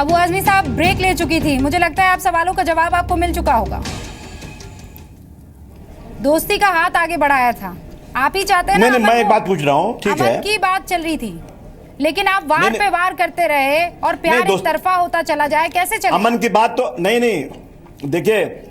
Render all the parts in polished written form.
अबू आजमी साहब ब्रेक ले चुकी थी, मुझे लगता है आप सवालों का जवाब आपको मिल चुका होगा। दोस्ती का हाथ आगे बढ़ाया था, आप ही चाहते हैं ना? नहीं, मैं एक बात पूछ रहा हूँ, ठीक है, अमन की बात चल रही थी, लेकिन आप वार पे वार करते रहे और प्यार एक तरफा होता चला जाए, कैसे चले? अमन की बात तो नहीं, देखिए,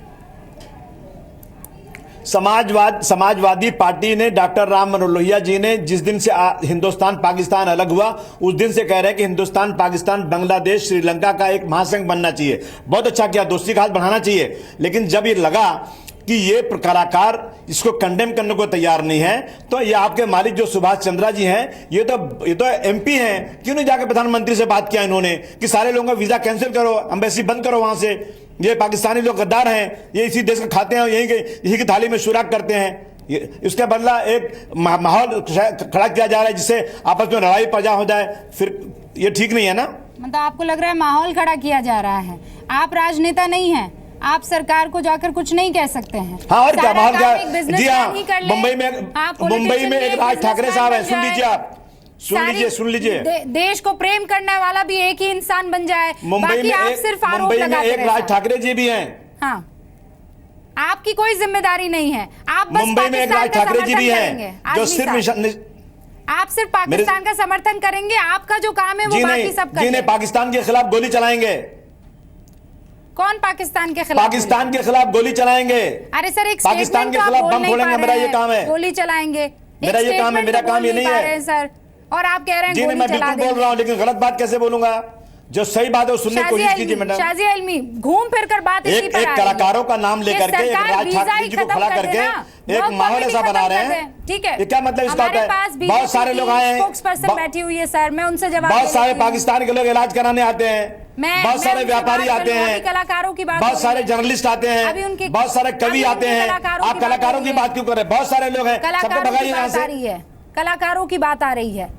समाजवादी पार्टी ने डॉक्टर राम मनोहर लोहिया जी ने जिस दिन से हिंदुस्तान पाकिस्तान अलग हुआ, उस दिन से कह रहे हैं कि हिंदुस्तान पाकिस्तान बांग्लादेश श्रीलंका का एक महासंघ बनना चाहिए। बहुत अच्छा किया, दोस्ती का हाथ बढ़ाना चाहिए। लेकिन जब ये लगा कि ये कलाकार इसको कंडेम करने को तैयार नहीं है, तो ये आपके मालिक जो सुभाष चंद्रा जी हैं, ये तो एमपी हैं, क्यों नहीं जाकर प्रधानमंत्री से बात किया इन्होंने कि सारे लोगों का वीजा कैंसिल करो, एम्बेसी बंद करो वहां से, ये पाकिस्तानी लोग गद्दार हैं, ये इसी देश का खाते हैं, यही की थाली में सुराग करते हैं। इसके बदला एक माहौल खड़ा किया जा रहा है जिससे आपस में लड़ाई पैदा हो जाए, फिर ये ठीक नहीं है ना। मतलब आपको लग रहा है माहौल खड़ा किया जा रहा है? आप राजनेता नहीं हैं, आप सरकार को जाकर कुछ नहीं कह सकते हैं। हाँ, और क्या माहौल क्या? जी हाँ, मुंबई में एक राज ठाकरे साहब है, सुन लीजिए आप, सुन लीजिए, देश को प्रेम करने वाला भी एक ही इंसान बन जाए। मुंबई में एक राज ठाकरे जी भी हैं। हाँ, आपकी कोई जिम्मेदारी नहीं है, आप बस मुंबई में एक राज ठाकरे जी भी हैं जो सिर्फ आप सिर्फ पाकिस्तान का समर्थन करेंगे, आपका जो काम है वो बाकी सब करेंगे। जी नहीं, पाकिस्तान के खिलाफ गोली चलाएंगे। कौन पाकिस्तान के खिलाफ? पाकिस्तान के खिलाफ गोली चलाएंगे। अरे सर, एक पाकिस्तान के खिलाफ बम फोड़ेंगे, मेरा ये काम है। गोली चलाएंगे, मेरा ये काम है, मेरा काम ये नहीं है सर। और आप कह रहे हैं जी नहीं, मैं बिल्कुल बोल रहा हूँ, लेकिन गलत बात कैसे बोलूंगा? जो सही बात है वो सुनने की कोशिश कीजिए मैडम। शाजिया इल्मी, घूम फिर कर बात एक कलाकारों का नाम लेकर के, एक राज ठाकरे जी को खड़ा करके एक माहौल ऐसा बना रहे हैं, ठीक है? ये क्या मतलब इसका होता है? बहुत सारे लोग आए हैं, स्पोक्सपर्सन बैठी हुई है सर, मैं उनसे जवाब, बहुत सारे पाकिस्तान के लोग इलाज कराने आते हैं, बहुत सारे व्यापारी आते हैं, कलाकारों की बात, बहुत सारे जर्नलिस्ट आते हैं, बहुत सारे कवि आते हैं। आप कलाकारों की बात क्यों कर रहे हैं? बहुत सारे लोग हैं, सबको भगाइए यहाँ से। कलाकारों की बात आ रही है।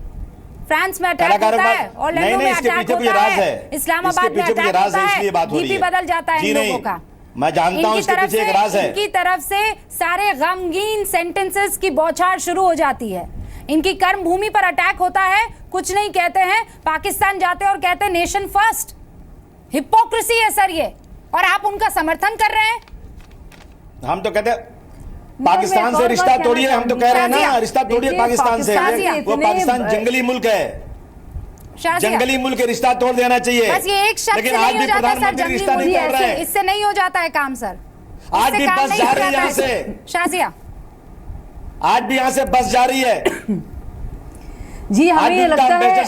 फ्रांस में अटैक होता है, ऑरलैंडो में अटैक होता है, इस्लामाबाद में अटैक होता है, डीपी बदल जाता है इन लोगों का। मैं जानता हूं इसके पीछे एक राज है। इनकी तरफ से सारे गमगीन सेंटेंसेस की बौछार शुरू हो जाती है। इनकी कर्म भूमि पर अटैक होता है, कुछ नहीं कहते हैं, पाकिस्तान जाते हैं और कहते हैं नेशन फर्स्ट। हिपोक्रेसी है सर ये, और आप उनका समर्थन कर रहे हैं। हम तो कहते हैं पाकिस्तान से रिश्ता तोड़िए, हम तो कह रहे हैं ना, रिश्ता तोड़िए पाकिस्तान से। वो पाकिस्तान जंगली मुल्क है, जंगली मुल्क, रिश्ता तोड़ देना चाहिए। बस ये एक शब्द लेकिन आज भी प्रधानमंत्री रिश्ता नहीं तोड़ रहे हैं, इससे नहीं हो जाता है काम सर। आज भी बस जा रही है यहाँ से, शाजिया, आज भी यहाँ से बस जा रही है। जी, हमें लगता है कि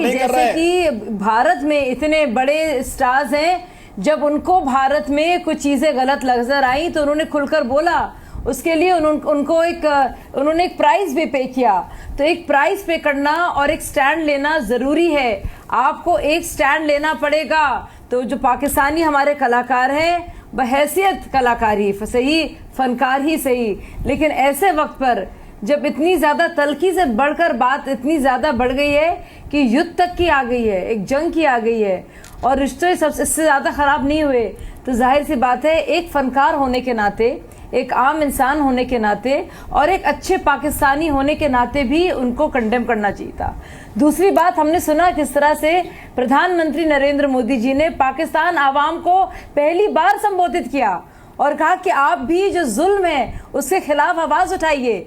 जैसे कि भारत में इतने बड़े स्टार्स हैं, जब उनको भारत में कुछ चीजें गलत नजर आई तो उन्होंने खुलकर बोला, उसके लिए उन्होंने एक प्राइस भी पे किया। तो एक प्राइस पे करना और एक स्टैंड लेना जरूरी है, आपको एक स्टैंड लेना पड़ेगा। तो जो पाकिस्तानी हमारे कलाकार हैं, बहैसियत कलाकार ही सही, फनकार ही सही, लेकिन ऐसे वक्त पर जब इतनी ज़्यादा तल्खी से बढ़कर बात इतनी ज़्यादा बढ़ गई है कि युद्ध तक की आ गई है, एक जंग की आ गई है, और रिश्ते सबसे इससे ज़्यादा ख़राब नहीं हुए, तो जाहिर सी बात है एक फ़नकार होने के नाते, एक आम इंसान होने के नाते और एक अच्छे पाकिस्तानी होने के नाते भी उनको कंडेम करना चाहिए था। दूसरी बात, हमने सुना किस तरह से प्रधानमंत्री नरेंद्र मोदी जी ने पाकिस्तान आवाम को पहली बार संबोधित किया और कहा कि आप भी जो जुल्म है उसके खिलाफ आवाज़ उठाइए,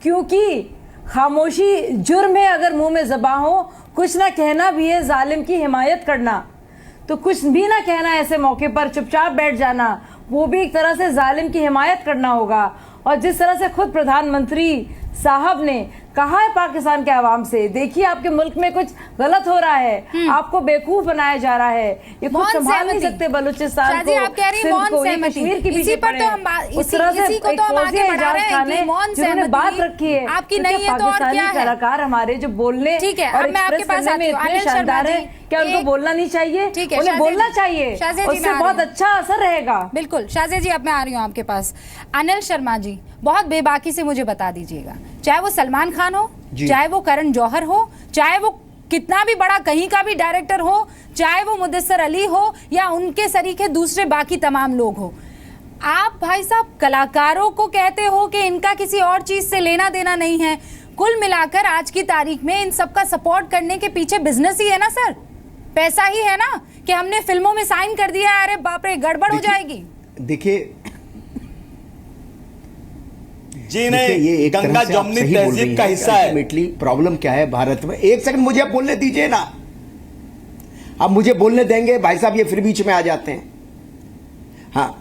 क्योंकि खामोशी जुर्म है अगर मुंह में ज़बां हो, कुछ ना कहना भी है जालिम की हिमायत करना। तो कुछ भी ना कहना, ऐसे मौके पर चुपचाप बैठ जाना, वो भी एक तरह से जालिम की हिमायत करना होगा। और जिस तरह से खुद प्रधानमंत्री साहब ने कहा है पाकिस्तान के आवाम से, देखिए आपके मुल्क में कुछ गलत हो रहा है, आपको बेवकूफ बनाया जा रहा है, ये खुद संभाल नहीं सकते बलूचिस्तान को, सिंध को, ये कश्मीर की पीछे पड़े। उस तरह से एक फौजी एजाज खान है जिन्होंने बात रखी है, आपकी नहीं है तो और क्या है? कलाकार हमारे जो बोलने और एक्सप्रेस करने में इतने शानदार है, क्या उनको बोलना नहीं चाहिए? उन्हें बोलना चाहिए, उससे बहुत अच्छा असर रहेगा। बिल्कुल शाजिया जी, अब मैं आ रही हूँ आपके पास। अनिल शर्मा जी, बहुत बेबाकी से मुझे बता दीजिएगा, चाहे वो सलमान खान हो, चाहे वो करण जौहर हो, चाहे वो कितना भी बड़ा कहीं का भी डायरेक्टर हो, चाहे वो मुदस्सर अली हो या उनके सरीके दूसरे बाकी तमाम लोग हो, आप भाई साहब कलाकारों को कहते हो कि इनका किसी और चीज से लेना देना नहीं है। कुल मिलाकर आज की तारीख में इन सबका सपोर्ट करने के पीछे बिजनेस ही है ना सर? पैसा ही है ना कि हमने फिल्मों में साइन कर दिया है, अरे बाप रे गड़बड़ हो जाएगी। देखिए जी नहीं, ये एक तरह गंगा से आप जमुनी सही बोल रही तहजीब हैं का कि हिस्सा है। अल्टीमेटली प्रॉब्लम क्या है भारत में। एक सेकंड मुझे बोलने दीजिए ना, आप मुझे बोलने देंगे भाई साहब, ये फिर बीच में आ जाते हैं। हाँ,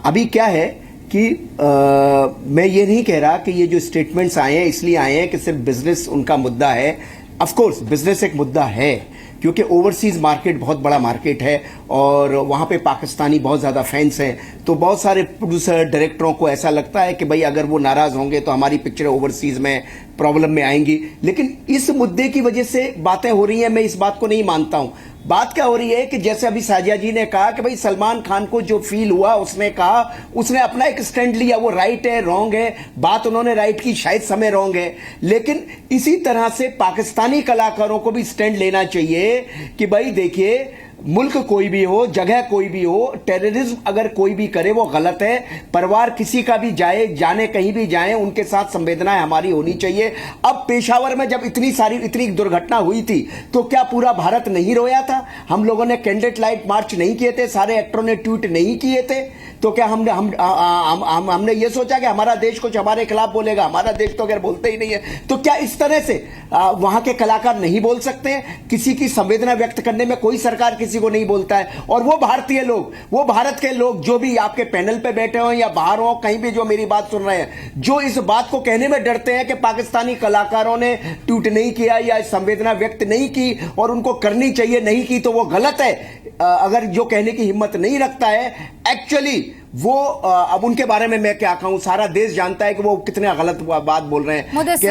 अभी क्या है कि मैं ये नहीं कह रहा कि ये जो स्टेटमेंट्स आए हैं इसलिए आए हैं कि सिर्फ बिजनेस उनका मुद्दा है। ऑफ कोर्स बिजनेस एक मुद्दा है, क्योंकि ओवरसीज मार्केट बहुत बड़ा मार्केट है और वहाँ पे पाकिस्तानी बहुत ज़्यादा फैंस हैं, तो बहुत सारे प्रोड्यूसर डायरेक्टरों को ऐसा लगता है कि भाई अगर वो नाराज़ होंगे तो हमारी पिक्चरें ओवरसीज में प्रॉब्लम में आएंगी। लेकिन इस मुद्दे की वजह से बातें हो रही हैं, मैं इस बात को नहीं मानता हूँ। बात क्या हो रही है कि जैसे अभी साजिया जी ने कहा कि भाई सलमान खान को जो फील हुआ, उसने कहा, उसने अपना एक स्टैंड लिया, वो राइट है रॉन्ग है, बात उन्होंने राइट की, शायद समय रॉन्ग है। लेकिन इसी तरह से पाकिस्तानी कलाकारों को भी स्टैंड लेना चाहिए कि भाई देखिए, मुल्क कोई भी हो, जगह कोई भी हो, टेररिज्म अगर कोई भी करे वो गलत है। परिवार किसी का भी जाने कहीं भी जाए, उनके साथ संवेदनाएं हमारी होनी चाहिए। अब पेशावर में जब इतनी दुर्घटना हुई थी तो क्या पूरा भारत नहीं रोया था? हम लोगों ने कैंडल लाइट मार्च नहीं किए थे? सारे एक्टरों ने ट्वीट नहीं किए थे? तो क्या हमने ये सोचा कि हमारा देश कुछ हमारे खिलाफ बोलेगा? हमारा देश तो अगर बोलते ही नहीं है, तो क्या इस तरह से वहां के कलाकार नहीं बोल सकते हैं? किसी की संवेदना व्यक्त करने में कोई सरकार किसी को नहीं बोलता है। और वो भारतीय लोग, वो भारत के लोग जो भी आपके पैनल पे बैठे हो या बाहर हो, कहीं भी जो मेरी बात सुन रहे हैं, जो इस बात को कहने में डरते हैं कि पाकिस्तानी कलाकारों ने ट्वीट नहीं किया या संवेदना व्यक्त नहीं की और उनको करनी चाहिए, नहीं की तो वो गलत है, अगर जो कहने की हिम्मत नहीं रखता है, एक्चुअली वो अब उनके बारे में मैं क्या कहूं, सारा देश जानता है कि वो कितने गलत बात बोल रहे हैं कि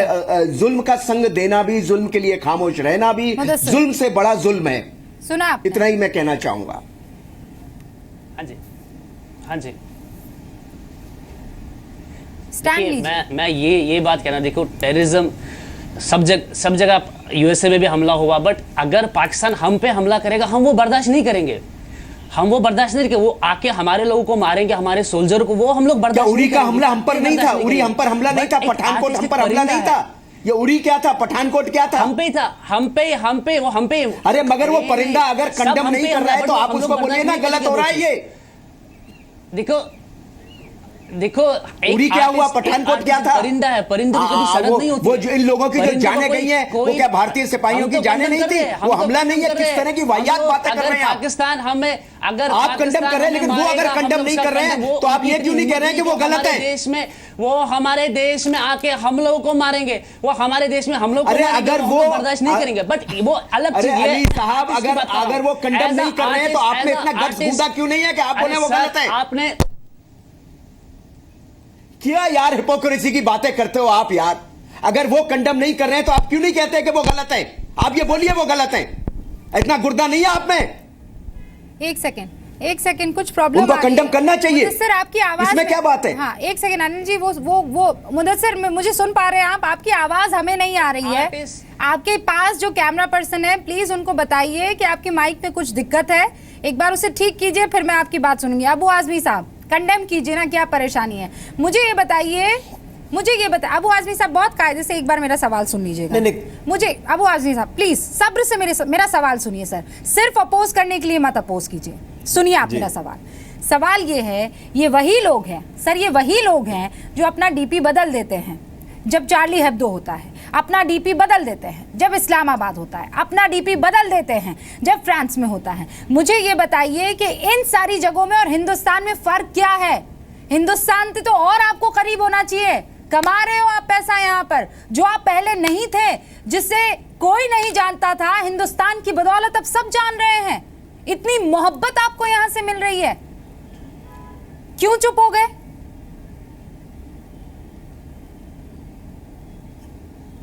जुल्म का संग देना भी, जुल्म के लिए खामोश रहना भी जुल्म से बड़ा जुल्म है। सुना आपने? इतना ही मैं कहना चाहूंगा। हाँ जी, हाँ जी। मैं ये बात कहना, देखो टेररिज्म सब जगह यूएसए में भी हमला हुआ, बट अगर पाकिस्तान हम पे हमला करेगा हम वो बर्दाश्त नहीं करेंगे। हम वो बर्दाश्त नहीं करेंगे। वो आके हमारे लोगों को मारेंगे, हमारे सोल्जर को, वो हम लोग बर्दाश्त उरी का हमला हम पर नहीं था? उरी हम पर हमला नहीं था, पठानकोट हम पर हमला नहीं था। ये उरी क्या था, पठानकोट क्या था? हम पे था, हम पे। अरे मगर वो परिंदा अगर कंडम नहीं कर रहा है तो आप उसको बोलिए ना गलत हो रहा है। ये देखो उरी क्या हुआ, पठानकोट क्या था? परिंदा है, परिंदे की कभी शरत नहीं होती। वो जो इन लोगों की जो जाने गई हैं, वो क्या भारतीय सिपाहियों की जाने नहीं थी? वो हमला नहीं है? किस तरह की वाहियात बातें कर रहे हैं आप? पाकिस्तान हमें, अगर आप कंडम कर रहे हैं, लेकिन वो अगर कंडम नहीं कर रहे हैं तो आप ये क्यों नहीं कह रहे हैं कि वो गलत है? देश में वो हमारे देश में आके हम लोगों को मारेंगे, वो हमारे देश में हम लोग अरे अगर वो बर्दाश्त नहीं करेंगे। बट वो अलग चीज है। अली साहब, अगर वो कंडम नहीं कर रहे हैं तो आप में इतना गट्स गूदा क्यों नहीं है कि आप बोले वो गलत है? आपने क्या यार हिपोक्रेसी की बातें करते हो आप यार? अगर वो कंडम नहीं कर रहे हैं तो आप क्यों नहीं कहते कि वो गलत है? आप ये बोलिए वो गलत है। इतना गुर्दा नहीं है आप में? एक सेकंड, कुछ प्रॉब्लम उनको कंडम करना चाहिए। मुदस्सिर, आपकी आवाज इसमें क्या बात है? हाँ, एक सेकंड अनिल जी, वो मुदस्सिर, मुझे सुन पा रहे हैं आप? आपकी आवाज हमें नहीं आ रही है। आपके पास जो कैमरा पर्सन है, प्लीज उनको बताइए कि आपके माइक में कुछ दिक्कत है, एक बार उसे ठीक कीजिए, फिर मैं आपकी बात सुनूंगी। अबू आजमी साहब, कंडेम कीजिए ना, क्या परेशानी है? मुझे ये बताइए, अबू आजमी साहब बहुत कायदे से एक बार मेरा सवाल सुन लीजिएगा। मुझे अबू आजमी साहब प्लीज सब्र से मेरा सवाल सुनिए सर। सिर्फ अपोज करने के लिए मत अपोज कीजिए, सुनिए आप मेरा सवाल ये है, ये वही लोग हैं सर, ये वही लोग हैं जो अपना डीपी बदल देते हैं जब चार्ली हेब्दो होता है, अपना डीपी बदल देते हैं जब इस्लामाबाद होता है, अपना डीपी बदल देते हैं जब फ्रांस में होता है। मुझे ये बताइए कि इन सारी जगहों में और हिंदुस्तान में फर्क क्या है? हिंदुस्तान से तो और आपको करीब होना चाहिए। कमा रहे हो आप पैसा यहाँ पर, जो आप पहले नहीं थे, जिससे कोई नहीं जानता था, हिंदुस्तान की बदौलत अब सब जान रहे हैं। इतनी मोहब्बत आपको यहाँ से मिल रही है, क्यों चुप हो गए?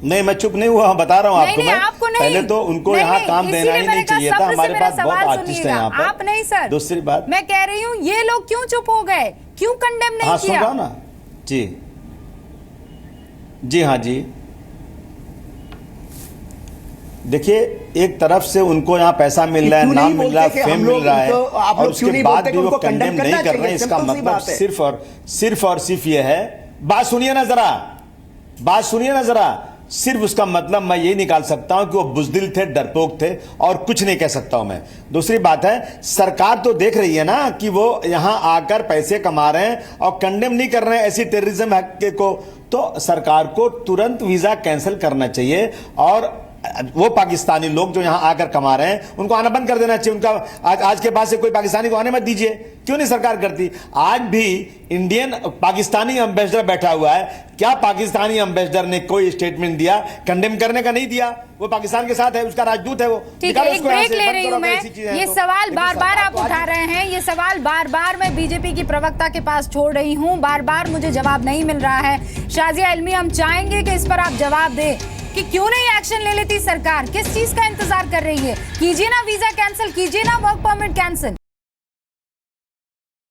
नहीं, मैं चुप नहीं हुआ, बता रहा हूँ आपको। नहीं, आपको नहीं। पहले तो उनको यहाँ काम देना ही नहीं चाहिए था। हमारे पास बहुत आर्टिस्ट हैं यहाँ पर। आप नहीं सर। दूसरी बात मैं कह रही हूँ, ये लोग क्यों चुप हो गए, क्यों कंडेम नहीं किया? सुन रहा हूं ना जी हाँ जी। देखिए, एक तरफ से उनको यहाँ पैसा मिल रहा है, नाम मिल रहा है, फेम मिल रहा है, और उसके बाद भी वो कंडेम नहीं कर रहे हैं। इसका मतलब सिर्फ और सिर्फ ये है, बात सुनिए ना जरा, सिर्फ उसका मतलब मैं ये निकाल सकता हूं कि वो बुजदिल थे, डरपोक थे, और कुछ नहीं कह सकता हूं मैं। दूसरी बात है, सरकार तो देख रही है ना कि वो यहां आकर पैसे कमा रहे हैं और कंडेम नहीं कर रहे हैं ऐसी टेररिज्म को, तो सरकार को तुरंत वीजा कैंसिल करना चाहिए और वो पाकिस्तानी लोग जो यहां आकर कमा रहे हैं उनको आना बंद कर देना चाहिए। उनका आज के बाद से कोई पाकिस्तानी को आने मत दीजिए। क्यों नहीं सरकार करती? आज भी इंडियन पाकिस्तानी एम्बेसडर बैठा हुआ है, क्या पाकिस्तानी एम्बेसडर ने कोई स्टेटमेंट दिया कंडेम करने का? नहीं दिया। वो पाकिस्तान के साथ है, उसका राजदूत है वो। ठीक है, एक ब्रेक ले रही हूं मैं। ये सवाल बार बार आप उठा रहे हैं, ये सवाल बार बार मैं बीजेपी की प्रवक्ता के पास छोड़ रही हूं, बार बार मुझे जवाब नहीं मिल रहा है। शाजिया इल्मी, हम चाहेंगे कि इस पर आप जवाब दें कि क्यों नहीं एक्शन ले लेती सरकार, किस चीज का इंतजार कर रही है? कीजिए ना वीजा कैंसिल, कीजिए ना वर्क परमिट कैंसिल।